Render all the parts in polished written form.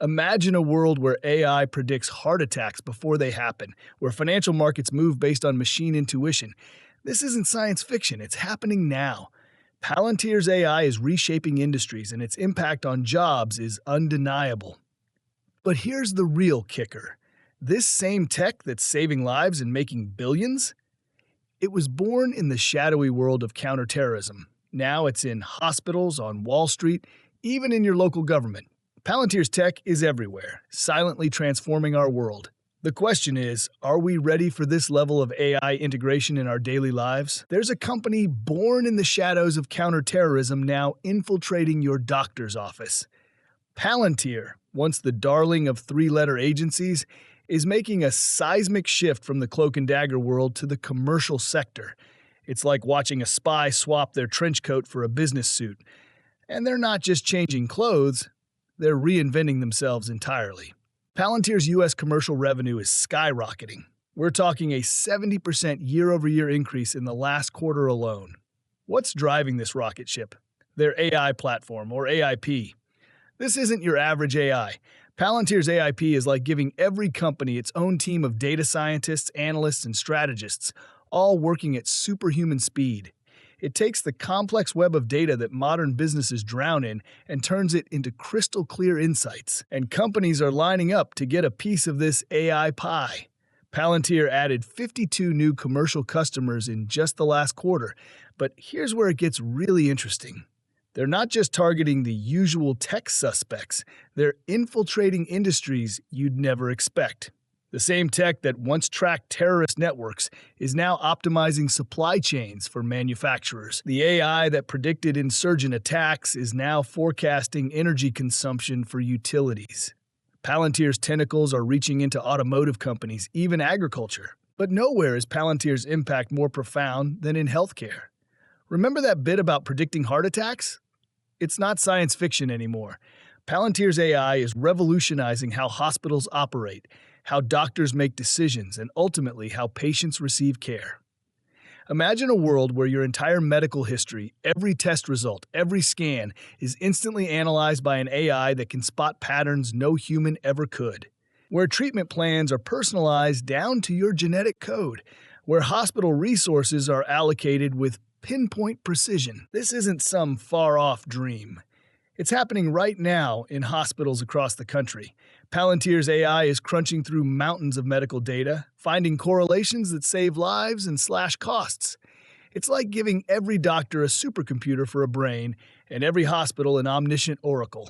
Imagine a world where AI predicts heart attacks before they happen, where financial markets move based on machine intuition. This isn't science fiction, it's happening now. Palantir's AI is reshaping industries, and its impact on jobs is undeniable. But here's the real kicker. This same tech that's saving lives and making billions? It was born in the shadowy world of counterterrorism. Now it's in hospitals, on Wall Street, even in your local government. Palantir's tech is everywhere, silently transforming our world. The question is, are we ready for this level of AI integration in our daily lives? There's a company born in the shadows of counterterrorism now infiltrating your doctor's office. Palantir, once the darling of three-letter agencies, is making a seismic shift from the cloak and dagger world to the commercial sector. It's like watching a spy swap their trench coat for a business suit. And they're not just changing clothes, they're reinventing themselves entirely. Palantir's U.S. commercial revenue is skyrocketing. We're talking a 70% year-over-year increase in the last quarter alone. What's driving this rocket ship? Their AI platform, or AIP. This isn't your average AI. Palantir's AIP is like giving every company its own team of data scientists, analysts, and strategists, all working at superhuman speed. It takes the complex web of data that modern businesses drown in and turns it into crystal clear insights. And companies are lining up to get a piece of this AI pie. Palantir added 52 new commercial customers in just the last quarter, but here's where it gets really interesting. They're not just targeting the usual tech suspects, they're infiltrating industries you'd never expect. The same tech that once tracked terrorist networks is now optimizing supply chains for manufacturers. The AI that predicted insurgent attacks is now forecasting energy consumption for utilities. Palantir's tentacles are reaching into automotive companies, even agriculture. But nowhere is Palantir's impact more profound than in healthcare. Remember that bit about predicting heart attacks? It's not science fiction anymore. Palantir's AI is revolutionizing how hospitals operate, how doctors make decisions, and ultimately how patients receive care. Imagine a world where your entire medical history, every test result, every scan, is instantly analyzed by an AI that can spot patterns no human ever could. Where treatment plans are personalized down to your genetic code. Where hospital resources are allocated with pinpoint precision. This isn't some far-off dream. It's happening right now in hospitals across the country. Palantir's AI is crunching through mountains of medical data, finding correlations that save lives and slash costs. It's like giving every doctor a supercomputer for a brain and every hospital an omniscient oracle.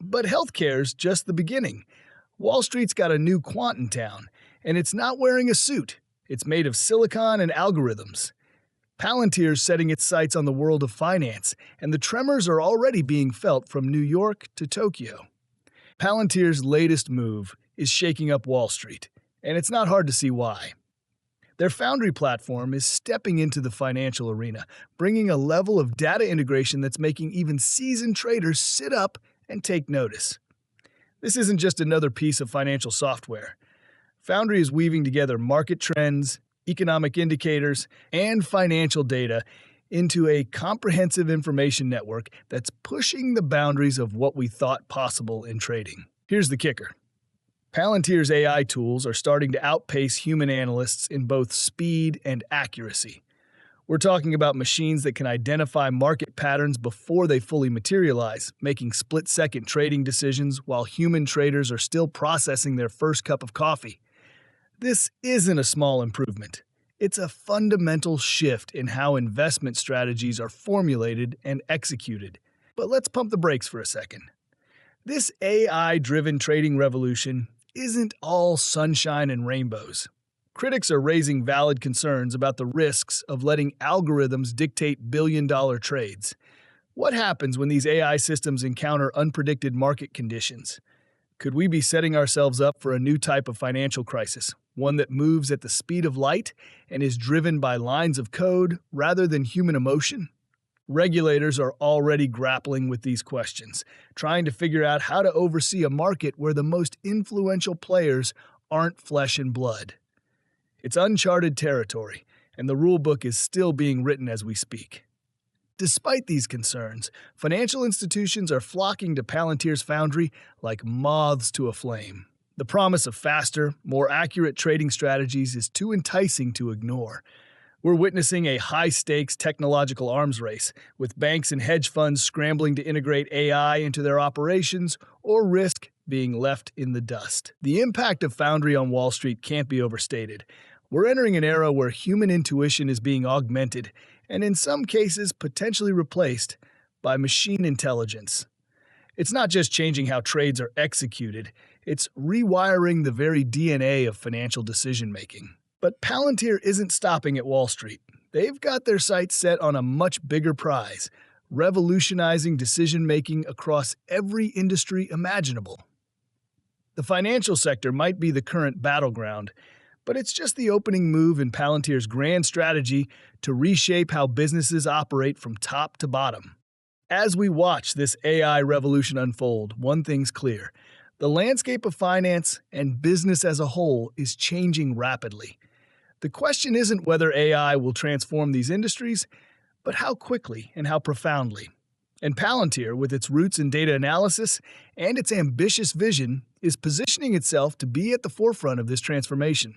But healthcare's just the beginning. Wall Street's got a new quant in town, and it's not wearing a suit. It's made of silicon and algorithms. Palantir's setting its sights on the world of finance, and the tremors are already being felt from New York to Tokyo. Palantir's latest move is shaking up Wall Street, and it's not hard to see why. Their Foundry platform is stepping into the financial arena, bringing a level of data integration that's making even seasoned traders sit up and take notice. This isn't just another piece of financial software. Foundry is weaving together market trends, economic indicators, and financial data into a comprehensive information network that's pushing the boundaries of what we thought possible in trading. Here's the kicker. Palantir's AI tools are starting to outpace human analysts in both speed and accuracy. We're talking about machines that can identify market patterns before they fully materialize, making split-second trading decisions while human traders are still processing their first cup of coffee. This isn't a small improvement. It's a fundamental shift in how investment strategies are formulated and executed. But let's pump the brakes for a second. This AI-driven trading revolution isn't all sunshine and rainbows. Critics are raising valid concerns about the risks of letting algorithms dictate billion-dollar trades. What happens when these AI systems encounter unpredicted market conditions? Could we be setting ourselves up for a new type of financial crisis, one that moves at the speed of light and is driven by lines of code rather than human emotion? Regulators are already grappling with these questions, trying to figure out how to oversee a market where the most influential players aren't flesh and blood. It's uncharted territory, and the rulebook is still being written as we speak. Despite these concerns, financial institutions are flocking to Palantir's foundry like moths to a flame. The promise of faster, more accurate trading strategies is too enticing to ignore. We're witnessing a high-stakes technological arms race, with banks and hedge funds scrambling to integrate AI into their operations or risk being left in the dust. The impact of Foundry on Wall Street can't be overstated. We're entering an era where human intuition is being augmented, and in some cases potentially replaced, by machine intelligence. It's not just changing how trades are executed, it's rewiring the very DNA of financial decision-making. But Palantir isn't stopping at Wall Street. They've got their sights set on a much bigger prize, revolutionizing decision-making across every industry imaginable. The financial sector might be the current battleground, but it's just the opening move in Palantir's grand strategy to reshape how businesses operate from top to bottom. As we watch this AI revolution unfold, one thing's clear. The landscape of finance and business as a whole is changing rapidly. The question isn't whether AI will transform these industries, but how quickly and how profoundly. And Palantir, with its roots in data analysis and its ambitious vision, is positioning itself to be at the forefront of this transformation.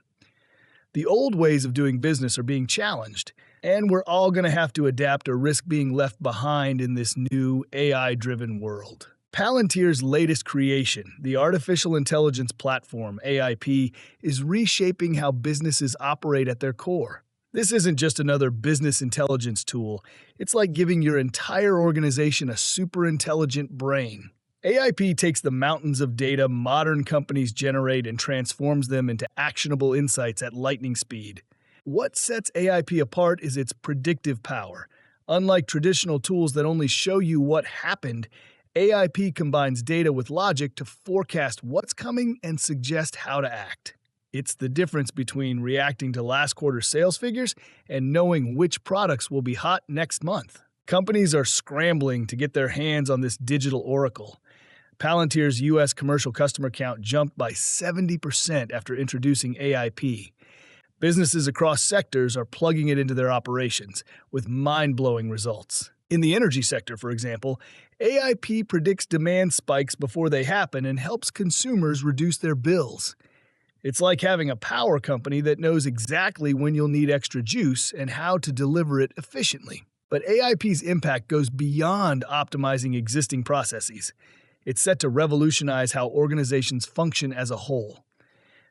The old ways of doing business are being challenged, and we're all going to have to adapt or risk being left behind in this new AI-driven world. Palantir's latest creation, the artificial intelligence platform, AIP, is reshaping how businesses operate at their core. This isn't just another business intelligence tool. It's like giving your entire organization a super intelligent brain. AIP takes the mountains of data modern companies generate and transforms them into actionable insights at lightning speed. What sets AIP apart is its predictive power. Unlike traditional tools that only show you what happened, AIP combines data with logic to forecast what's coming and suggest how to act. It's the difference between reacting to last quarter's sales figures and knowing which products will be hot next month. Companies are scrambling to get their hands on this digital oracle. Palantir's U.S. commercial customer count jumped by 70% after introducing AIP. Businesses across sectors are plugging it into their operations, with mind-blowing results. In the energy sector, for example, AIP predicts demand spikes before they happen and helps consumers reduce their bills. It's like having a power company that knows exactly when you'll need extra juice and how to deliver it efficiently. But AIP's impact goes beyond optimizing existing processes. It's set to revolutionize how organizations function as a whole.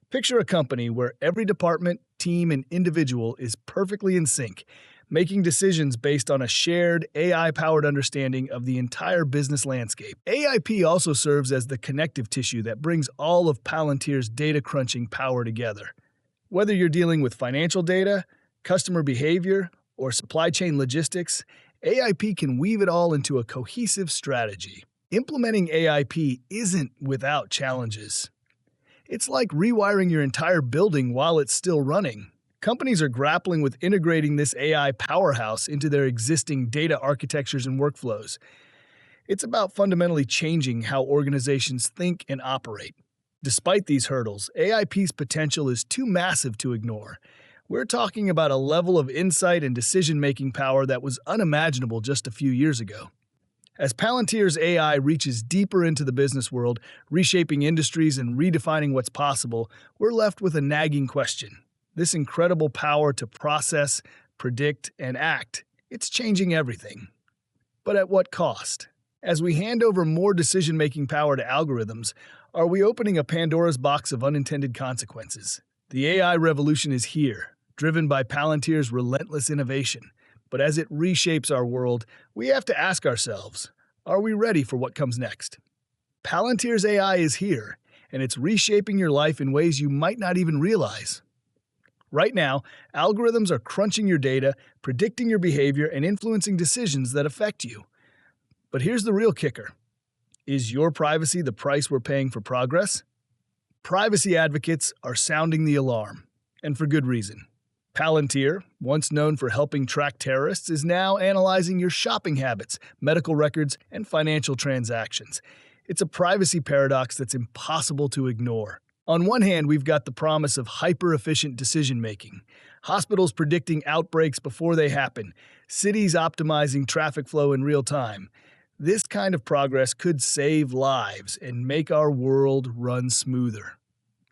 Picture a company where every department, team, and individual is perfectly in sync, making decisions based on a shared AI-powered understanding of the entire business landscape. AIP also serves as the connective tissue that brings all of Palantir's data crunching power together. Whether you're dealing with financial data, customer behavior, or supply chain logistics, AIP can weave it all into a cohesive strategy. Implementing AIP isn't without challenges. It's like rewiring your entire building while it's still running. Companies are grappling with integrating this AI powerhouse into their existing data architectures and workflows. It's about fundamentally changing how organizations think and operate. Despite these hurdles, AIP's potential is too massive to ignore. We're talking about a level of insight and decision-making power that was unimaginable just a few years ago. As Palantir's AI reaches deeper into the business world, reshaping industries and redefining what's possible, we're left with a nagging question. This incredible power to process, predict, and act, it's changing everything. But at what cost? As we hand over more decision-making power to algorithms, are we opening a Pandora's box of unintended consequences? The AI revolution is here, driven by Palantir's relentless innovation. But as it reshapes our world, we have to ask ourselves, are we ready for what comes next? Palantir's AI is here, and it's reshaping your life in ways you might not even realize. Right now, algorithms are crunching your data, predicting your behavior, and influencing decisions that affect you. But here's the real kicker. Is your privacy the price we're paying for progress? Privacy advocates are sounding the alarm, and for good reason. Palantir, once known for helping track terrorists, is now analyzing your shopping habits, medical records, and financial transactions. It's a privacy paradox that's impossible to ignore. On one hand, we've got the promise of hyper-efficient decision-making. Hospitals predicting outbreaks before they happen, cities optimizing traffic flow in real time. This kind of progress could save lives and make our world run smoother.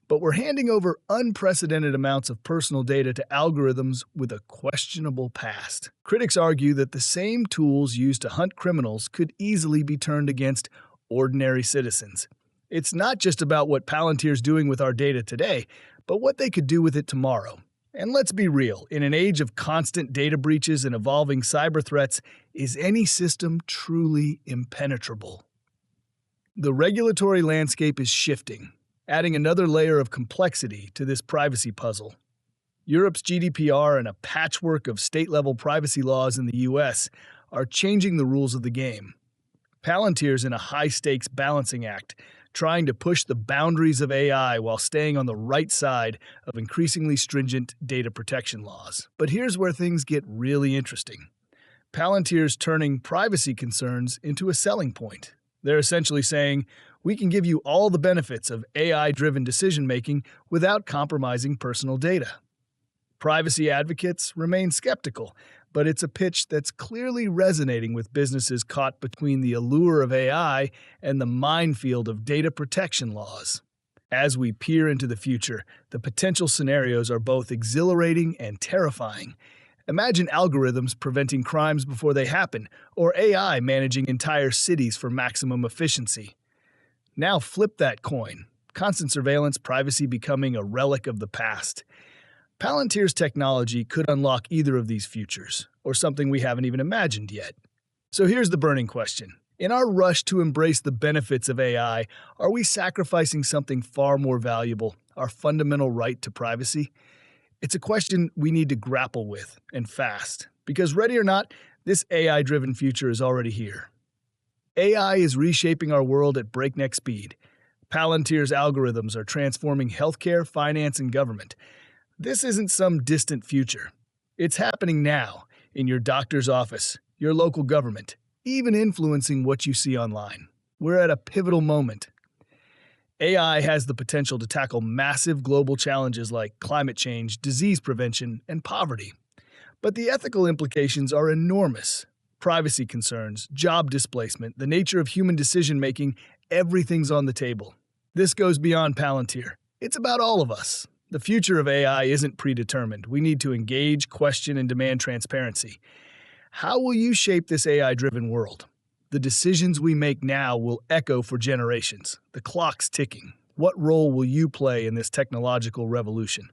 But we're handing over unprecedented amounts of personal data to algorithms with a questionable past. Critics argue that the same tools used to hunt criminals could easily be turned against ordinary citizens. It's not just about what Palantir's doing with our data today, but what they could do with it tomorrow. And let's be real, in an age of constant data breaches and evolving cyber threats, is any system truly impenetrable? The regulatory landscape is shifting, adding another layer of complexity to this privacy puzzle. Europe's GDPR and a patchwork of state-level privacy laws in the US are changing the rules of the game. Palantir's in a high-stakes balancing act, trying to push the boundaries of AI while staying on the right side of increasingly stringent data protection laws. But here's where things get really interesting. Palantir's turning privacy concerns into a selling point. They're essentially saying, we can give you all the benefits of AI-driven decision-making without compromising personal data. Privacy advocates remain skeptical, but it's a pitch that's clearly resonating with businesses caught between the allure of AI and the minefield of data protection laws. As we peer into the future, the potential scenarios are both exhilarating and terrifying. Imagine algorithms preventing crimes before they happen, or AI managing entire cities for maximum efficiency. Now flip that coin. Constant surveillance, privacy becoming a relic of the past. Palantir's technology could unlock either of these futures, or something we haven't even imagined yet. So here's the burning question. In our rush to embrace the benefits of AI, are we sacrificing something far more valuable, our fundamental right to privacy? It's a question we need to grapple with, and fast. Because ready or not, this AI-driven future is already here. AI is reshaping our world at breakneck speed. Palantir's algorithms are transforming healthcare, finance, and government. This isn't some distant future. It's happening now, in your doctor's office, your local government, even influencing what you see online. We're at a pivotal moment. AI has the potential to tackle massive global challenges like climate change, disease prevention, and poverty. But the ethical implications are enormous. Privacy concerns, job displacement, the nature of human decision-making, everything's on the table. This goes beyond Palantir. It's about all of us. The future of AI isn't predetermined. We need to engage, question, and demand transparency. How will you shape this AI-driven world? The decisions we make now will echo for generations. The clock's ticking. What role will you play in this technological revolution?